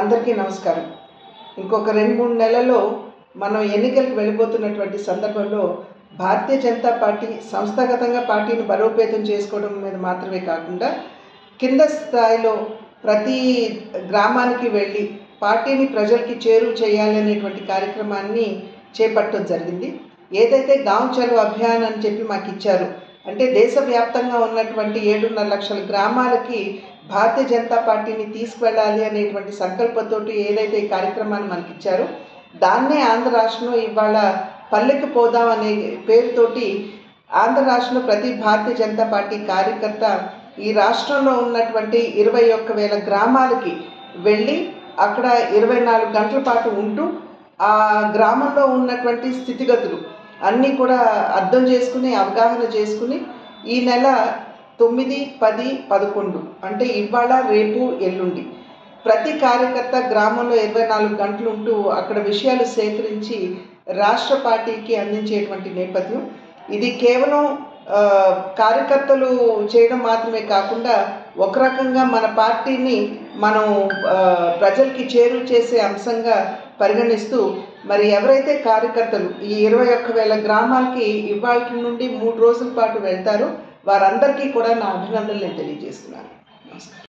అందరికీ నమస్కారం. ఇంకొక 2-3 నెలల్లో మనం ఎన్నికలకు వెళ్ళిపోతున్నటువంటి సందర్భంలో భారతీయ జనతా పార్టీ సంస్థాగతంగా పార్టీని బలోపేతం చేసుకోవడం మీద మాత్రమే కాకుండా కింద స్థాయిలో ప్రతి గ్రామానికి వెళ్ళి పార్టీని ప్రజలకి చేరువ చేయాలనేటువంటి కార్యక్రమాన్ని చేపట్టడం జరిగింది. ఏదైతే గాంవ్ చలో అభియాన్ అని చెప్పి మాకు ఇచ్చారు, అంటే దేశవ్యాప్తంగా ఉన్నటువంటి 7.5 లక్షల గ్రామాలకి భారతీయ జనతా పార్టీని తీసుకువెళ్ళాలి అనేటువంటి సంకల్పంతో ఏదైతే ఈ కార్యక్రమాన్ని మనకి ఇచ్చారో దాన్నే ఆంధ్ర రాష్ట్రంలో ఇవాళ పల్లెకి పోదాం అనే పేరుతోటి ఆంధ్ర రాష్ట్రంలో ప్రతి భారతీయ జనతా పార్టీ కార్యకర్త ఈ రాష్ట్రంలో ఉన్నటువంటి 21,000 గ్రామాలకి వెళ్ళి అక్కడ 24 గంటల పాటు ఉంటూ ఆ గ్రామంలో ఉన్నటువంటి స్థితిగతులు అన్నీ కూడా అర్థం చేసుకుని అవగాహన చేసుకుని ఈ నెల 9, 10, 11 అంటే ఇవాళ రేపు ఎల్లుండి ప్రతి కార్యకర్త గ్రామంలో 24 గంటలు ఉంటూ అక్కడ విషయాలు సేకరించి రాష్ట్ర పార్టీకి అందించేటువంటి నేపథ్యం ఇది. కేవలం కార్యకర్తలు చేయడం మాత్రమే కాకుండా ఒక రకంగా మన పార్టీని మనం ప్రజలకి చేరువ చేసే అంశంగా పరిగణిస్తూ మరి ఎవరైతే కార్యకర్తలు ఈ 21,000 గ్రామాలకి ఇవాళ నుండి 3 రోజుల పాటు వెళ్తారో వారందరికీ కూడా నా అభినందనలు నేను తెలియజేస్తున్నాను. నమస్కారం.